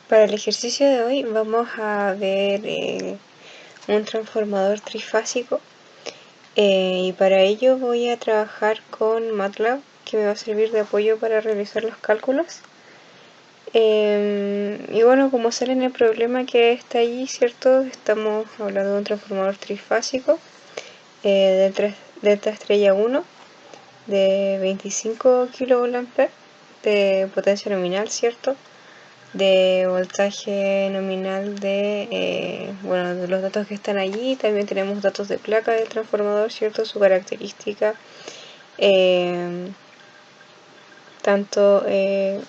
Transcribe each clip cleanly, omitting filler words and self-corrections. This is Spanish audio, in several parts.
Para el ejercicio de hoy vamos a ver un transformador trifásico y para ello voy a trabajar con MATLAB, que me va a servir de apoyo para realizar los cálculos. Y bueno, como sale en el problema que está allí, ¿cierto? Estamos hablando de un transformador trifásico delta estrella 1 de 25 kVA de potencia nominal, ¿cierto? De voltaje nominal de los datos que están allí. También tenemos datos de placa del transformador, ¿cierto? Su característica, tanto de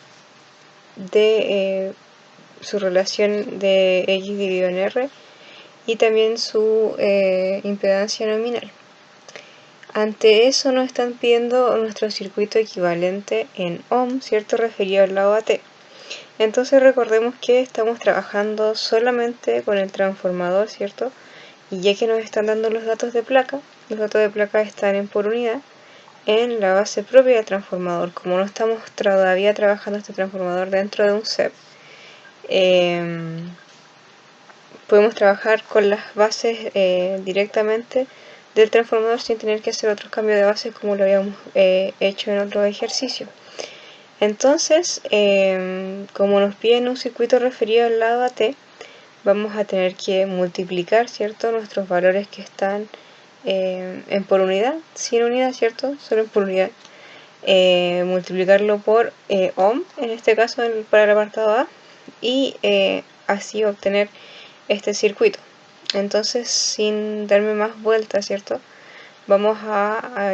su relación de X dividido en R y también su impedancia nominal. Ante eso nos están pidiendo nuestro circuito equivalente en ohm, ¿cierto? Referido al lado AT. Entonces recordemos que estamos trabajando solamente con el transformador, ¿cierto? Y ya que nos están dando los datos de placa están en por unidad en la base propia del transformador. Como no estamos todavía trabajando este transformador dentro de un CEP, podemos trabajar con las bases directamente del transformador sin tener que hacer otros cambios de bases como lo habíamos hecho en otro ejercicio. Entonces, como nos piden un circuito referido al lado AT, vamos a tener que multiplicar, ¿cierto?, nuestros valores que están en por unidad, sin unidad, ¿cierto?, solo en por unidad. Multiplicarlo por ohm, en este caso para el apartado A, y así obtener este circuito. Entonces, sin darme más vueltas, ¿cierto?, vamos a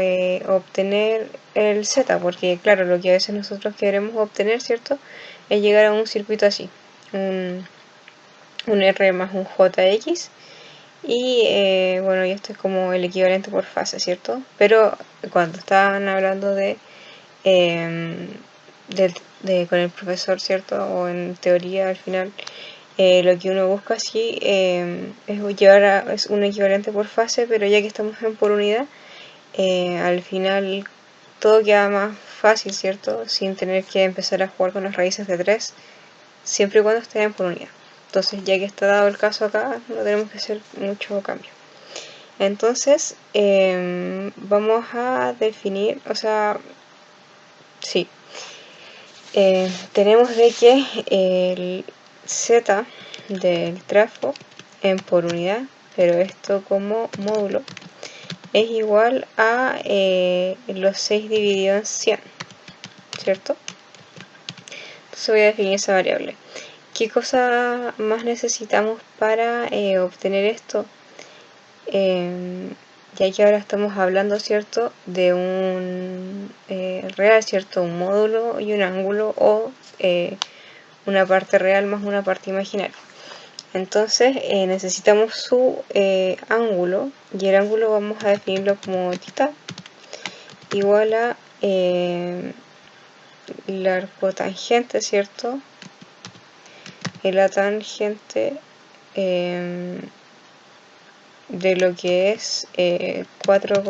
obtener el Z, porque claro, lo que a veces nosotros queremos obtener, ¿cierto?, es llegar a un circuito así, un R más un JX, y bueno, y esto es como el equivalente por fase, ¿cierto? Pero cuando estaban hablando con el profesor, ¿cierto?, o en teoría al final, lo que uno busca así es llevar es un equivalente por fase, pero ya que estamos en por unidad, al final todo queda más fácil, ¿cierto?, sin tener que empezar a jugar con las raíces de 3, siempre y cuando estén por unidad. Entonces, ya que está dado el caso acá, no tenemos que hacer mucho cambio. Entonces, vamos a definir, tenemos de que el Z del trafo en por unidad, pero esto como módulo, es igual a los 6 dividido en 100, ¿cierto? Entonces voy a definir esa variable. ¿Qué cosa más necesitamos para obtener esto? Ya que ahora estamos hablando, ¿cierto?, de un real, ¿cierto?, un módulo y un ángulo, o una parte real más una parte imaginaria. Entonces necesitamos su ángulo, y el ángulo vamos a definirlo como θ igual a la arcotangente, ¿cierto?, y la tangente de lo que es 4,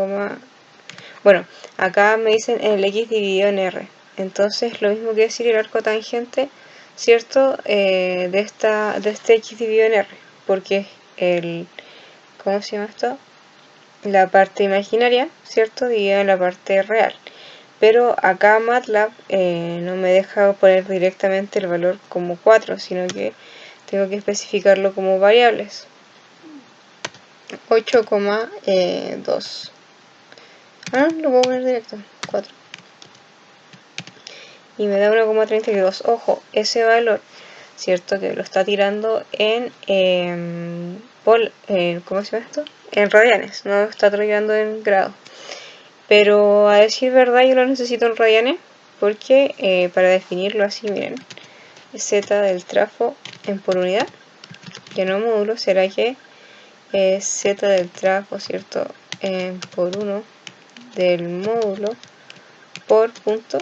bueno, acá me dicen el x dividido en r, entonces lo mismo que decir el arco tangente, ¿cierto?, de este x dividido en r, porque ¿cómo se llama esto? La parte imaginaria, ¿cierto?, dividida en la parte real. Pero acá MATLAB no me deja poner directamente el valor como 4, sino que tengo que especificarlo como variables. 8,2. Lo puedo poner directo, 4. Y me da 1,32. Ojo, ese valor, ¿cierto?, que lo está tirando en ¿cómo se llama esto? En radianes, no lo está tirando en grados. Pero a decir verdad, yo lo necesito en radianes, porque para definirlo así, miren, Z del trafo en por unidad, que no módulo, será que Z del trafo, ¿cierto?, en por 1 del módulo por punto,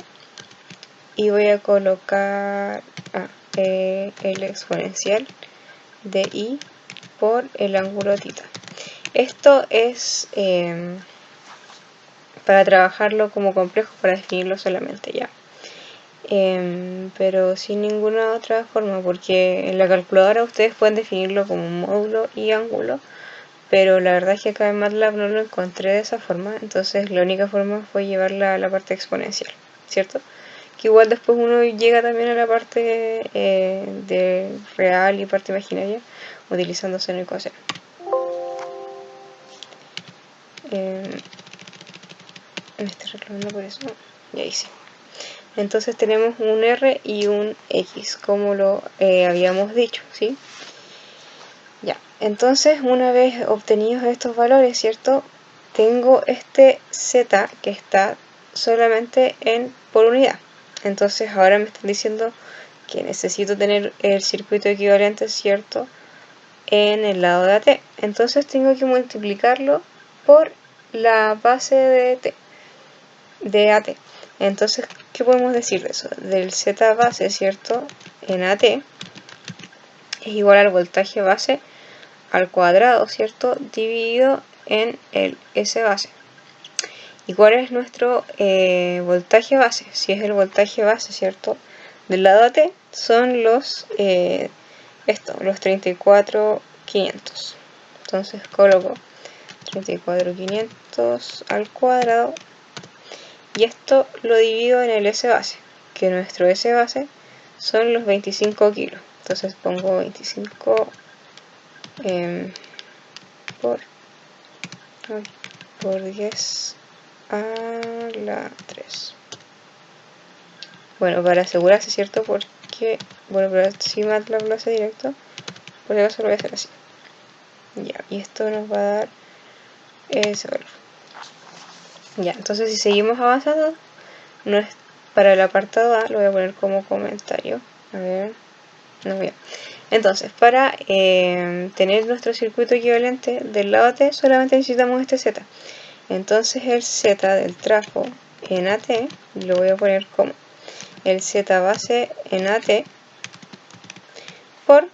y voy a colocar el exponencial de I por el ángulo θ. Esto es para trabajarlo como complejo, para definirlo solamente ya. pero sin ninguna otra forma, porque en la calculadora ustedes pueden definirlo como módulo y ángulo, pero la verdad es que acá en MATLAB no lo encontré de esa forma, entonces la única forma fue llevarla a la parte exponencial, ¿cierto? Que igual después uno llega también a la parte de real y parte imaginaria utilizando seno y coseno. Me estoy reclamando por eso. Ya hice. Entonces tenemos un R y un X, como lo habíamos dicho, ¿sí? Ya, entonces una vez obtenidos estos valores, ¿cierto? Tengo este Z que está solamente por unidad. Entonces ahora me están diciendo que necesito tener el circuito equivalente, ¿cierto? En el lado de AT. Entonces tengo que multiplicarlo por la base de AT. Entonces, ¿qué podemos decir de eso? Del Z base, ¿cierto? En AT es igual al voltaje base al cuadrado, ¿cierto? Dividido en el S base. ¿Y cuál es nuestro voltaje base? Si es el voltaje base, ¿cierto? Del lado AT son los 34.500. Entonces coloco 34.500 al cuadrado y esto lo divido en el S base, que nuestro S base son los 25 kilos. Entonces pongo 25 por 10 a la 3. Bueno, para asegurarse, ¿cierto? Porque, bueno, pero si MATLAB lo hace directo, por si acaso lo voy a hacer así. Ya, y esto nos va a dar ese valor. Ya, entonces si seguimos avanzando, no es para el apartado A, lo voy a poner como comentario. A ver, no bien. Entonces, para tener nuestro circuito equivalente del lado AT, solamente necesitamos este Z. Entonces el Z del trafo en AT lo voy a poner como el Z base en AT por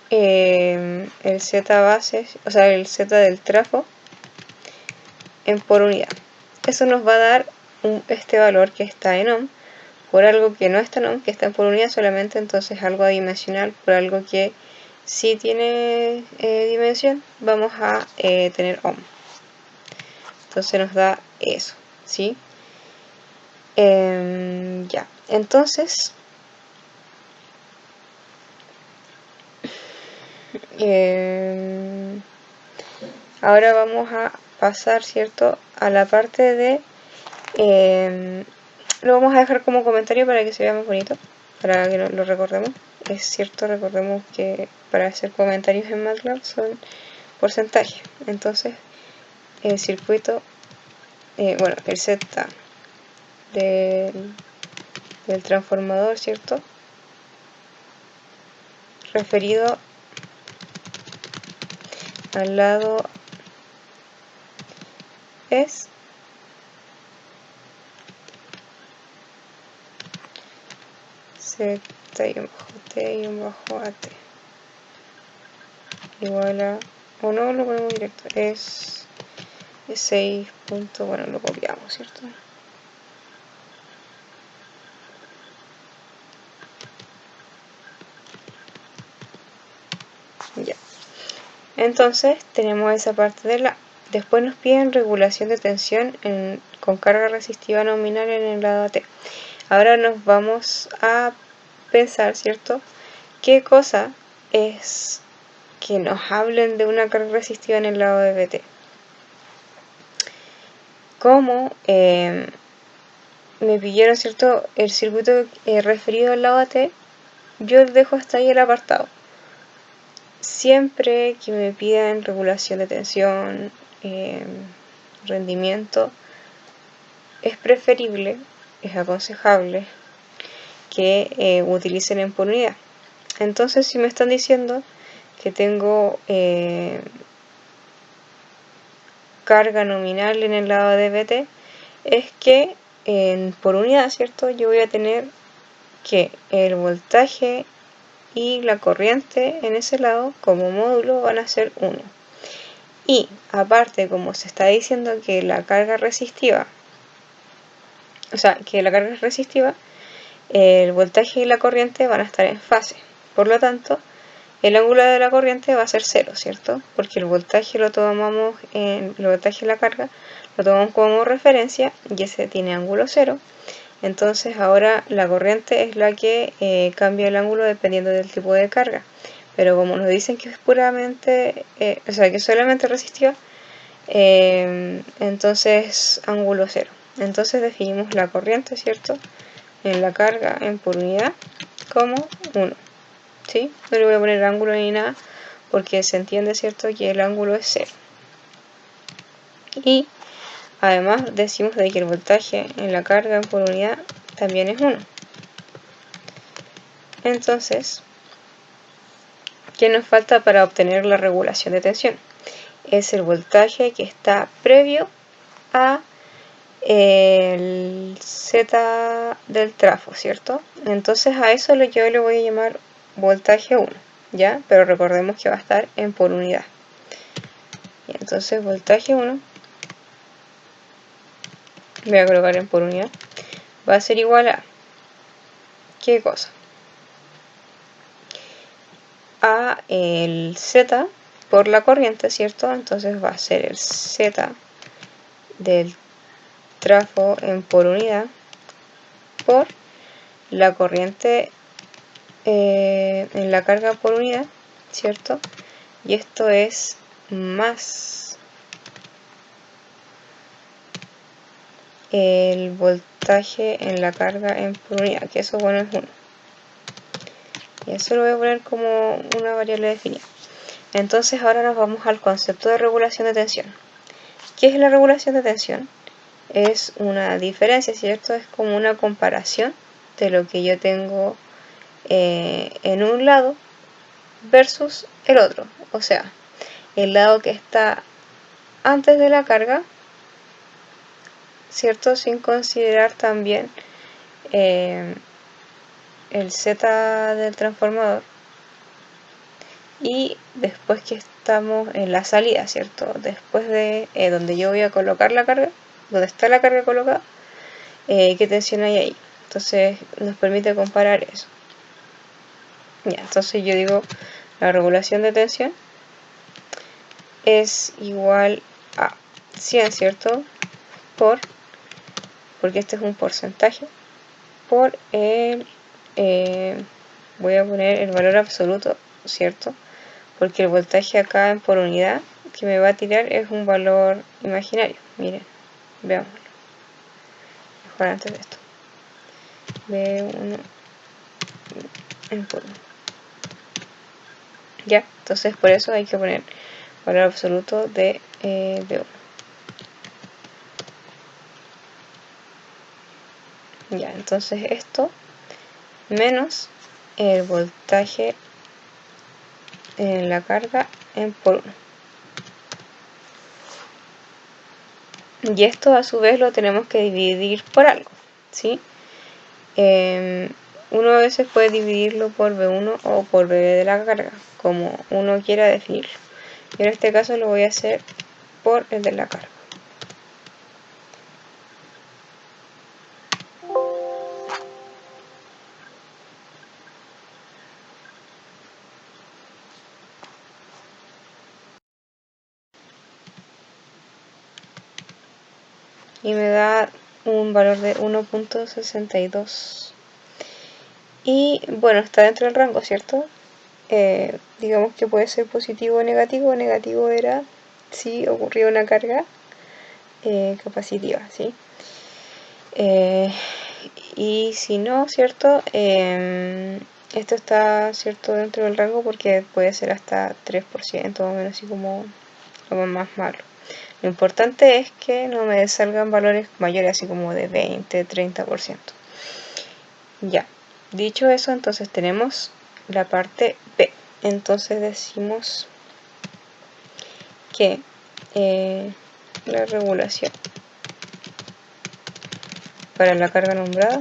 el Z base, o sea, el Z del trafo en por unidad. Eso nos va a dar este valor que está en ohm por algo que no está en ohm, que está en por unidad solamente, entonces algo adimensional por algo que sí tiene dimensión, vamos a tener ohm. Entonces nos da eso, ¿sí? Ya, entonces ahora vamos a pasar, ¿cierto?, a la parte de lo vamos a dejar como comentario para que se vea más bonito, para que lo recordemos. Es cierto, recordemos que para hacer comentarios en MATLAB son porcentajes. Entonces el circuito, bueno, el Z del transformador, ¿cierto?, referido al lado es Z-T-AT igual a, o no lo ponemos directo, es 6 puntos, bueno, lo copiamos, ¿cierto? Ya. Entonces tenemos esa parte de la. Después nos piden regulación de tensión con carga resistiva nominal en el lado AT. Ahora nos vamos a pensar, ¿cierto?, qué cosa es que nos hablen de una carga resistiva en el lado de BT. Como me pidieron, ¿cierto?, el circuito referido al lado AT, yo dejo hasta ahí el apartado. Siempre que me pidan regulación de tensión, rendimiento, es preferible, es aconsejable que utilicen en por unidad. Entonces, si me están diciendo que tengo carga nominal en el lado de BT, es que por unidad, ¿cierto?, yo voy a tener que el voltaje y la corriente en ese lado como módulo van a ser 1. Y aparte, como se está diciendo que la carga resistiva o sea, que la carga es resistiva, el voltaje y la corriente van a estar en fase. Por lo tanto, el ángulo de la corriente va a ser 0, ¿cierto? Porque el voltaje lo tomamos el voltaje de la carga lo tomamos como referencia y ese tiene ángulo 0. Entonces ahora la corriente es la que cambia el ángulo dependiendo del tipo de carga. Pero como nos dicen que es puramente, o sea, que es solamente resistiva, entonces ángulo 0. Entonces definimos la corriente, ¿cierto? En la carga por unidad como 1. ¿Sí? No le voy a poner ángulo ni nada porque se entiende, ¿cierto?, que el ángulo es 0. Y además decimos de que el voltaje en la carga por unidad también es 1. Entonces, ¿qué nos falta para obtener la regulación de tensión? Es el voltaje que está previo a el Z del trafo, ¿cierto? Entonces a eso yo le voy a llamar voltaje 1, ¿ya? Pero recordemos que va a estar en por unidad. Y entonces voltaje 1, voy a colocar en por unidad, va a ser igual a, ¿qué cosa? A el Z por la corriente, ¿cierto? Entonces va a ser el Z del trafo en por unidad por la corriente en la carga por unidad, ¿cierto? Y esto es más el voltaje en la carga en por unidad, que eso, bueno, es 1. Y eso lo voy a poner como una variable definida. Entonces ahora nos vamos al concepto de regulación de tensión. ¿Qué es la regulación de tensión? Es una diferencia, ¿cierto? Es como una comparación de lo que yo tengo en un lado versus el otro. O sea, el lado que está antes de la carga, ¿cierto? Sin considerar también el Z del transformador. Y después que estamos en la salida, ¿cierto? Después de donde yo voy a colocar la carga, donde está la carga colocada, qué tensión hay ahí. Entonces nos permite comparar eso. Ya, entonces yo digo, la regulación de tensión es igual a 100, ¿cierto? Porque este es un porcentaje, por el, voy a poner el valor absoluto, ¿cierto? Porque el voltaje acá en por unidad que me va a tirar es un valor imaginario. Miren, veámoslo. Mejor antes de esto. B1 en por 1. Ya, entonces por eso hay que poner valor absoluto de B1. Ya, entonces esto menos el voltaje en la carga en por 1. Y esto a su vez lo tenemos que dividir por algo, ¿sí? Uno a veces puede dividirlo por B1 o por B de la carga, como uno quiera definirlo. Y en este caso lo voy a hacer por el de la carga. Y me da un valor de 1.62. Y bueno, está dentro del rango, ¿cierto? Digamos que puede ser positivo o negativo. Negativo era si ocurría una carga capacitiva, ¿sí? Y si no, ¿cierto? Esto está, ¿cierto?, dentro del rango porque puede ser hasta 3%, o menos, así como lo más malo. Lo importante es que no me salgan valores mayores, así como de 20, 30%. Ya, dicho eso, entonces tenemos la parte B. Entonces decimos que la regulación para la carga nombrada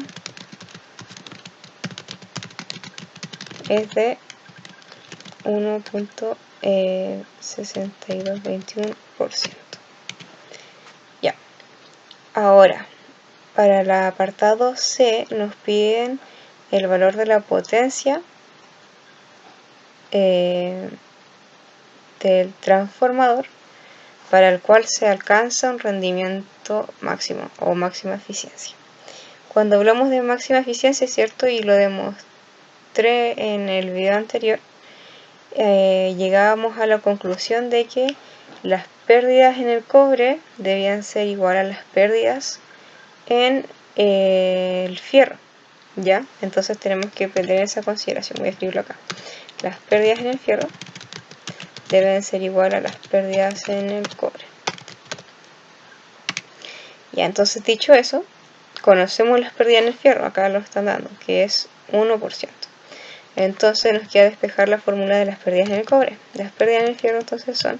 es de 1.6221%. Ya, ahora para el apartado C nos piden el valor de la potencia del transformador para el cual se alcanza un rendimiento máximo o máxima eficiencia. Cuando hablamos de máxima eficiencia, ¿cierto? Y lo demostré en el video anterior, llegábamos a la conclusión de que las pérdidas en el cobre debían ser igual a las pérdidas en el fierro, ¿ya? Entonces tenemos que tener esa consideración. Voy a escribirlo acá. Las pérdidas en el fierro deben ser igual a las pérdidas en el cobre. Ya, entonces dicho eso, conocemos las pérdidas en el fierro, acá lo están dando, que es 1%. Entonces nos queda despejar la fórmula de las pérdidas en el cobre. Las pérdidas en el fierro entonces son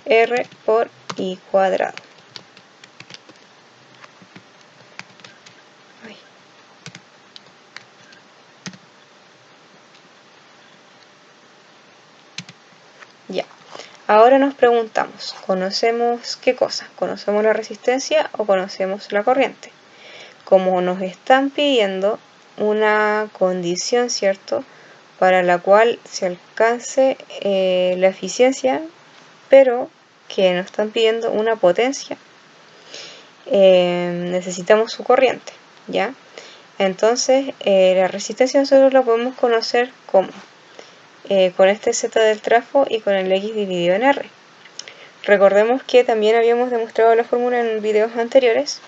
R por I cuadrado. Ya. Ahora nos preguntamos, ¿conocemos qué cosa? ¿Conocemos la resistencia o conocemos la corriente? Como nos están pidiendo una condición, ¿cierto?, para la cual se alcance la eficiencia, pero que nos están pidiendo una potencia, necesitamos su corriente, ¿ya? Entonces, la resistencia nosotros la podemos conocer como con este Z del trafo y con el X dividido en R. Recordemos que también habíamos demostrado la fórmula en videos anteriores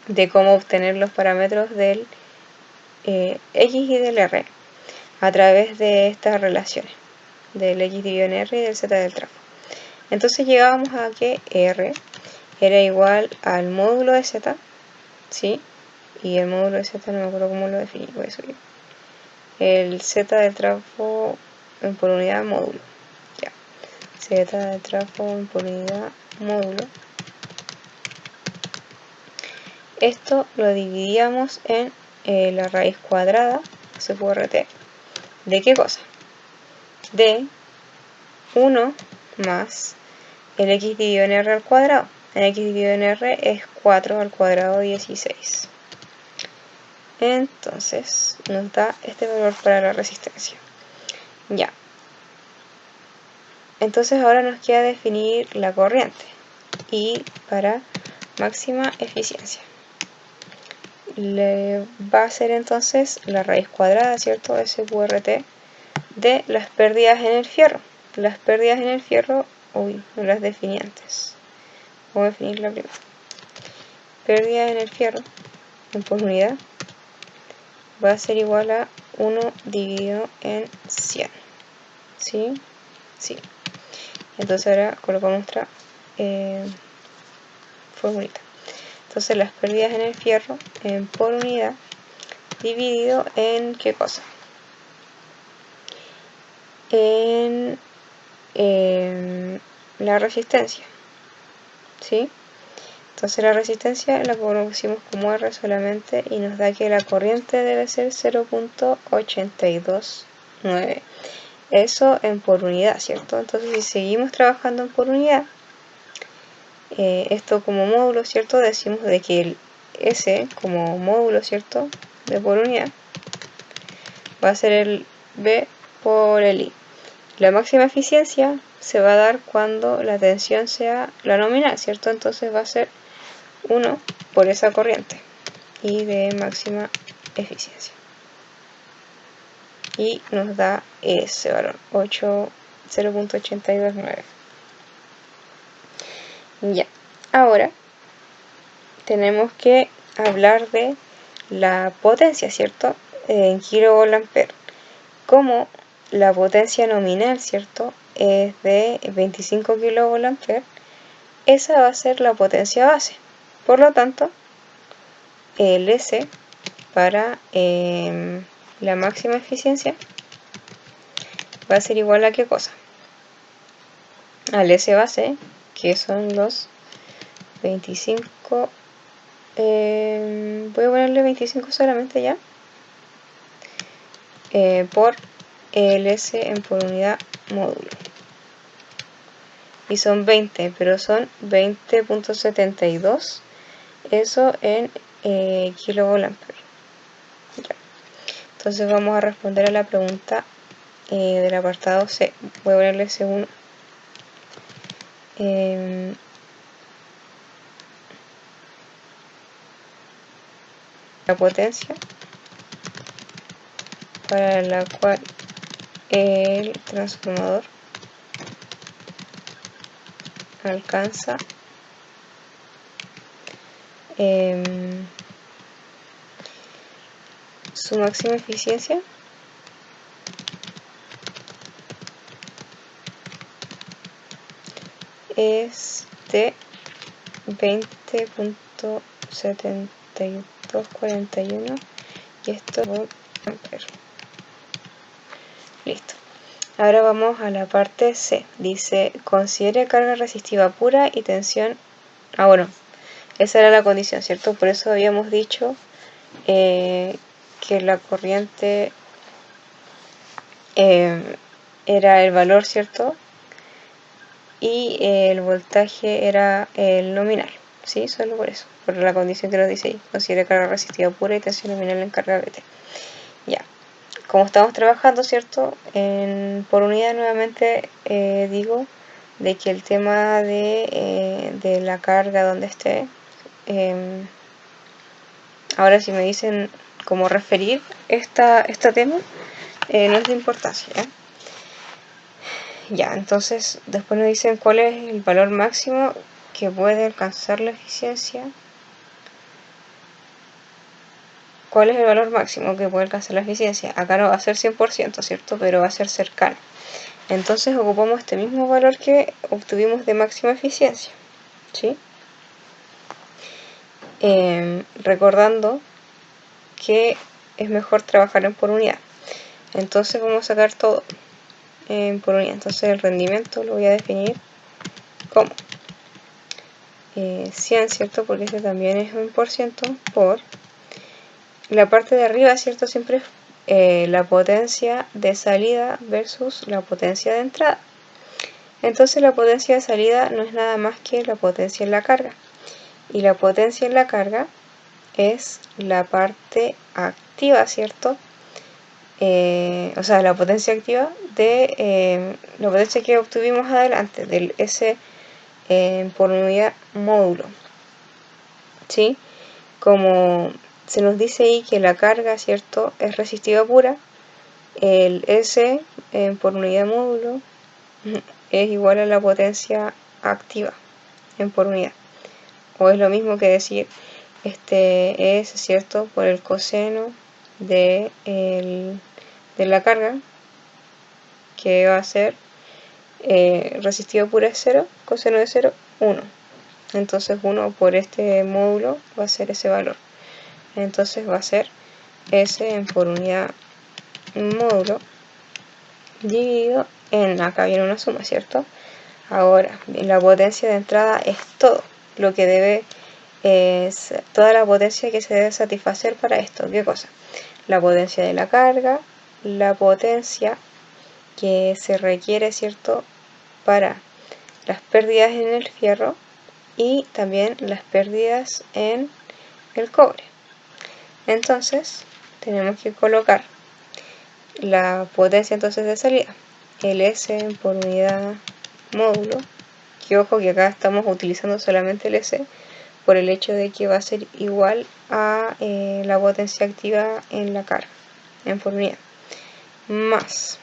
de cómo obtener los parámetros del X y del R a través de estas relaciones del X dividido en R y del Z del trafo. Entonces llegábamos a que R era igual al módulo de Z, ¿sí? Y el módulo de Z no me acuerdo cómo lo definí, voy a subir. El Z del trafo por unidad módulo. Ya. Z del trafo por unidad módulo. Esto lo dividíamos en la raíz cuadrada, SQRT. ¿De qué cosa? De 1 más el X dividido en R al cuadrado. El X dividido en R es 4 al cuadrado 16. Entonces nos da este valor para la resistencia. Ya. Entonces ahora nos queda definir la corriente y para máxima eficiencia. Le va a ser entonces la raíz cuadrada, ¿cierto? SQRT de las pérdidas en el fierro. Las pérdidas en el fierro, no las definí antes. Vamos a definirla primero. Pérdidas en el fierro por unidad va a ser igual a 1 dividido en 100. ¿Sí? Sí. Entonces ahora colocamos nuestra formulita. Entonces las pérdidas en el fierro por unidad dividido en ¿qué cosa? En la resistencia, ¿sí? Entonces la resistencia la pusimos como R solamente y nos da que la corriente debe ser 0.829. Eso en por unidad, ¿cierto? Entonces si seguimos trabajando en por unidad, esto como módulo, ¿cierto? Decimos de que el S como módulo, ¿cierto?, de por unidad va a ser el B por el I. La máxima eficiencia se va a dar cuando la tensión sea la nominal, ¿cierto? Entonces va a ser 1 por esa corriente y de máxima eficiencia. Y nos da ese valor, 0.829. Ya, ahora tenemos que hablar de la potencia, ¿cierto?, en kilovoltampere. Como la potencia nominal, ¿cierto?, es de 25 kilovoltampere, esa va a ser la potencia base. Por lo tanto, el S para la máxima eficiencia va a ser igual a ¿qué cosa? Al S base, que son los 25, voy a ponerle 25 solamente ya, por el S en por unidad módulo. Y son 20, pero son 20.72, eso en kilovolt-ampere. Entonces vamos a responder a la pregunta del apartado C. Voy a ponerle C1. La potencia para la cual el transformador alcanza su máxima eficiencia es de 20.7241 y esto es ampere. Listo. Ahora vamos a la parte C. Dice, considere carga resistiva pura y tensión. Bueno, esa era la condición, ¿cierto? Por eso habíamos dicho que la corriente era el valor, ¿cierto? Y el voltaje era el nominal, ¿sí? Solo por eso, por la condición que nos dice ahí. Considere carga resistiva pura y tensión nominal en carga VT. Ya. Como estamos trabajando, ¿cierto? Por unidad nuevamente digo de que el tema de la carga donde esté, ahora si me dicen cómo referir este tema, no es de importancia, ¿ya? Ya, entonces después nos dicen cuál es el valor máximo que puede alcanzar la eficiencia. ¿Cuál es el valor máximo que puede alcanzar la eficiencia? Acá no va a ser 100%, ¿cierto? Pero va a ser cercano. Entonces ocupamos este mismo valor que obtuvimos de máxima eficiencia, ¿sí? Recordando que es mejor trabajar en por unidad. Entonces vamos a sacar todo en por unidad. Entonces el rendimiento lo voy a definir como 100, ¿cierto? Porque este también es un por ciento por la parte de arriba, ¿cierto? Siempre es la potencia de salida versus la potencia de entrada. Entonces la potencia de salida no es nada más que la potencia en la carga. Y la potencia en la carga es la parte activa, ¿cierto? O sea, la potencia activa de la potencia que obtuvimos adelante, del S por unidad módulo. ¿Sí? Como se nos dice ahí que la carga, ¿cierto?, es resistiva pura, el S por unidad módulo es igual a la potencia activa en por unidad. O es lo mismo que decir este es, ¿cierto?, por el coseno de la carga, que va a ser resistiva pura es 0, coseno de 0, 1. Entonces 1 por este módulo va a ser ese valor. Entonces va a ser S en por unidad módulo dividido en, acá viene una suma, ¿cierto? Ahora, la potencia de entrada es todo lo que debe, toda la potencia que se debe satisfacer para esto. ¿Qué cosa? La potencia de la carga, la potencia que se requiere, ¿cierto?, para las pérdidas en el fierro y también las pérdidas en el cobre. Entonces tenemos que colocar la potencia entonces de salida, el S por unidad módulo, que ojo que acá estamos utilizando solamente el S por el hecho de que va a ser igual a la potencia activa en la carga, en por unidad, más,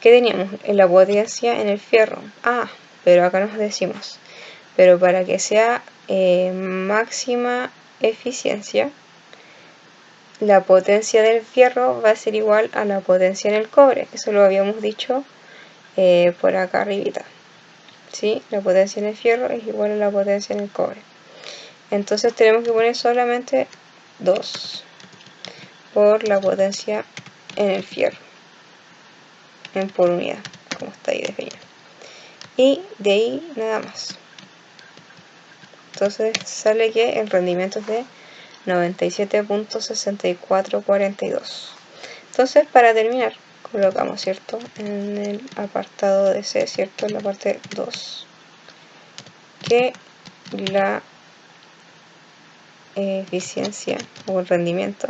¿qué teníamos? En la potencia en el fierro. Pero acá nos decimos, pero para que sea máxima eficiencia, la potencia del fierro va a ser igual a la potencia en el cobre. Eso lo habíamos dicho por acá arribita. ¿Sí? La potencia en el fierro es igual a la potencia en el cobre. Entonces tenemos que poner solamente 2 por la potencia en el fierro, en por unidad, como está ahí definido. Y de ahí nada más. Entonces sale que el rendimiento es de 97.6442. Entonces, para terminar, colocamos, ¿cierto?, en el apartado de C, ¿cierto?, en la parte 2, que la eficiencia o el rendimiento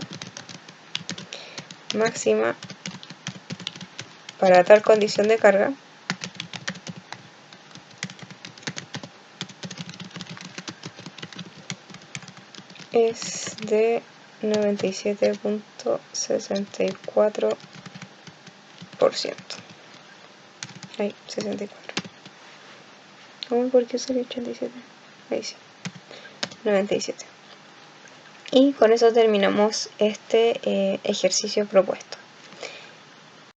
máxima para tal condición de carga es de 97.64%. Ahí, 64. ¿Cómo? ¿Por qué salió 87? Ahí sí. 97. Y con eso terminamos este ejercicio propuesto.